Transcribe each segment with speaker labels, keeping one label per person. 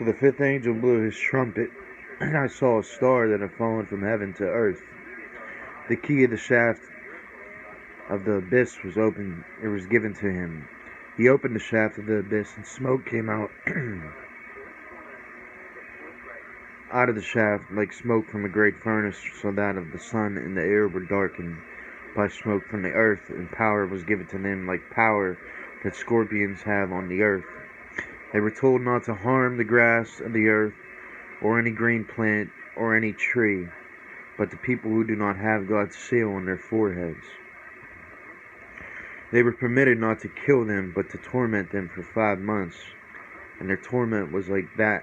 Speaker 1: So the fifth angel blew his trumpet, and I saw a star that had fallen from heaven to earth. The key of the shaft of the abyss was open. It was given to him. He opened the shaft of the abyss, and smoke came out out of the shaft like smoke from a great furnace, so that of the sun and the air were darkened by smoke from the earth, and power was given to them like power that scorpions have on the earth. They were told not to harm the grass of the earth, or any green plant, or any tree, but the people who do not have God's seal on their foreheads. They were permitted not to kill them, but to torment them for 5 months. And their torment was like the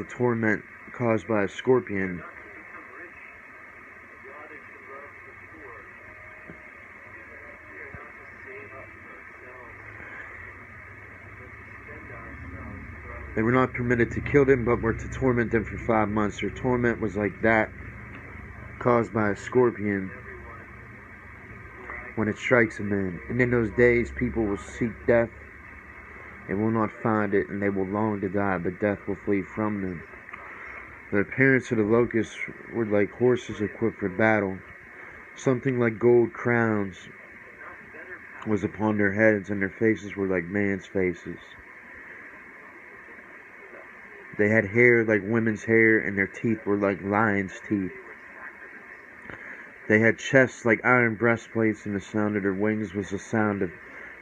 Speaker 1: torment caused by a scorpion. They were not permitted to kill them, but were to torment them for 5 months. Their torment was like that caused by a scorpion when it strikes a man. And in those days people will seek death and will not find it, and they will long to die, but death will flee from them. The appearance of the locusts were like horses equipped for battle. Something like gold crowns was upon their heads, and their faces were like man's faces. They had hair like women's hair, and their teeth were like lions' teeth. They had chests like iron breastplates, and the sound of their wings was the sound of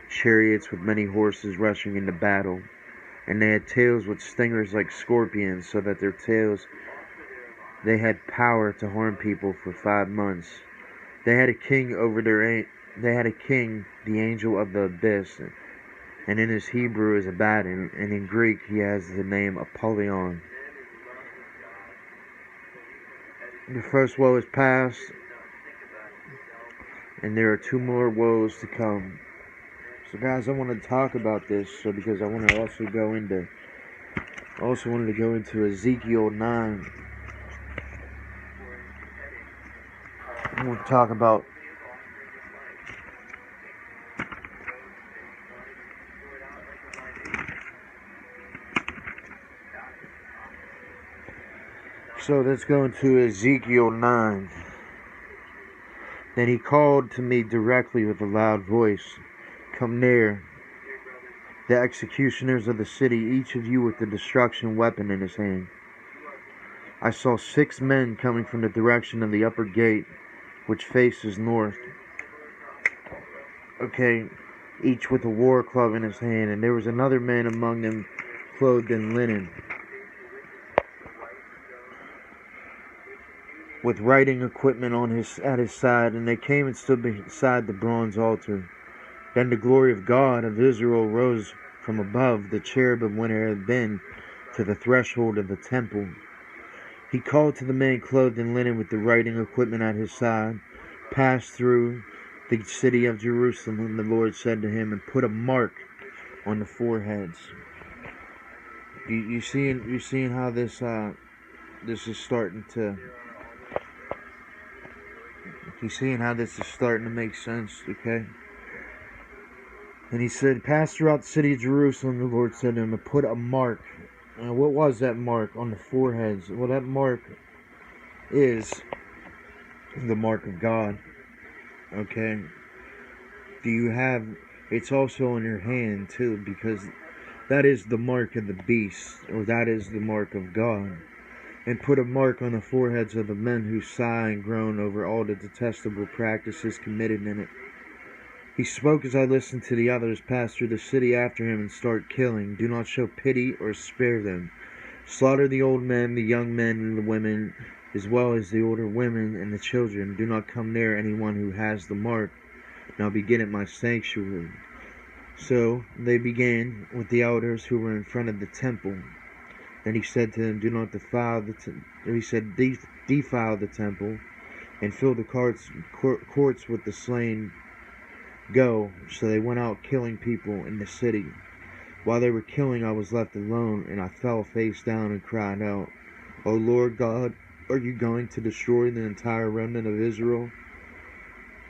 Speaker 1: chariots with many horses rushing into battle. And they had tails with stingers like scorpions, so that their tails, they had power to harm people for 5 months. They had a king over they had a king, the angel of the abyss, and in his Hebrew is Abaddon, and in Greek he has the name Apollyon. The first woe is past, and there are 2 more woes to come. So guys, I want to talk about this because I want to also wanted to go into Ezekiel 9. I want to talk about So let's go into Ezekiel 9. Then he called to me directly with a loud voice, "Come near, the executioners of the city, each of you with the destruction weapon in his hand." I saw 6 men coming from the direction of the upper gate, which faces north. Okay, each with a war club in his hand, and there was another man among them clothed in linen, with writing equipment at his side, and they came and stood beside the bronze altar. Then the glory of God of Israel rose from above the cherubim when it had been to the threshold of the temple. He called to the man clothed in linen with the writing equipment at his side, "Pass through the city of Jerusalem," and the Lord said to him, "and put a mark on the foreheads." You seeing how this is starting to. You seeing how this is starting to make sense, okay? And he said, "Pass throughout the city of Jerusalem," the Lord said to him, "and put a mark." What was that mark on the foreheads? Well, that mark is the mark of God, okay? It's also on your hand too, because that is the mark of the beast, or that is the mark of God. And put a mark on the foreheads of the men who sigh and groan over all the detestable practices committed in it. He spoke as I listened to the others pass through the city after him and start killing. Do not show pity or spare them. Slaughter the old men, the young men, and the women, as well as the older women and the children. Do not come near anyone who has the mark. Now begin at my sanctuary. So they began with the elders who were in front of the temple. Then he said to them, "Do not defile the defile the temple, and fill the courts with the slain. Go." So they went out killing people in the city. While they were killing, I was left alone, and I fell face down and cried out, "O Lord God, are you going to destroy the entire remnant of Israel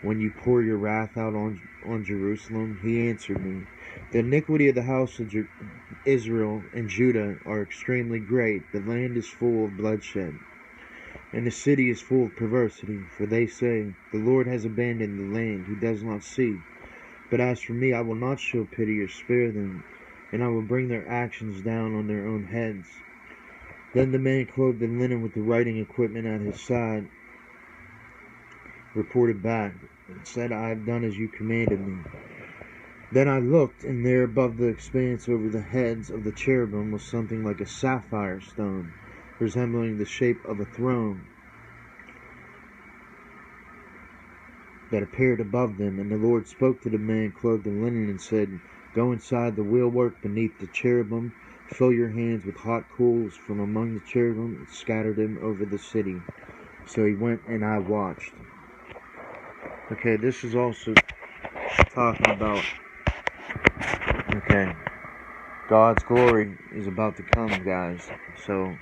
Speaker 1: when you pour your wrath out on Jerusalem?" He answered me, "The iniquity of the house of Israel and Judah are extremely great. The land is full of bloodshed, and the city is full of perversity. For they say, the Lord has abandoned the land, he does not see. But as for me, I will not show pity or spare them, and I will bring their actions down on their own heads. Then the man clothed in linen with the writing equipment at his side reported back and said, I have done as you commanded me. Then I looked, and there above the expanse over the heads of the cherubim was something like a sapphire stone, resembling the shape of a throne, that appeared above them. And the Lord spoke to the man clothed in linen and said, Go inside the wheelwork beneath the cherubim, fill your hands with hot coals from among the cherubim, and scatter them over the city. So he went, and I watched. Okay, this is also talking about, okay, God's glory is about to come, guys. So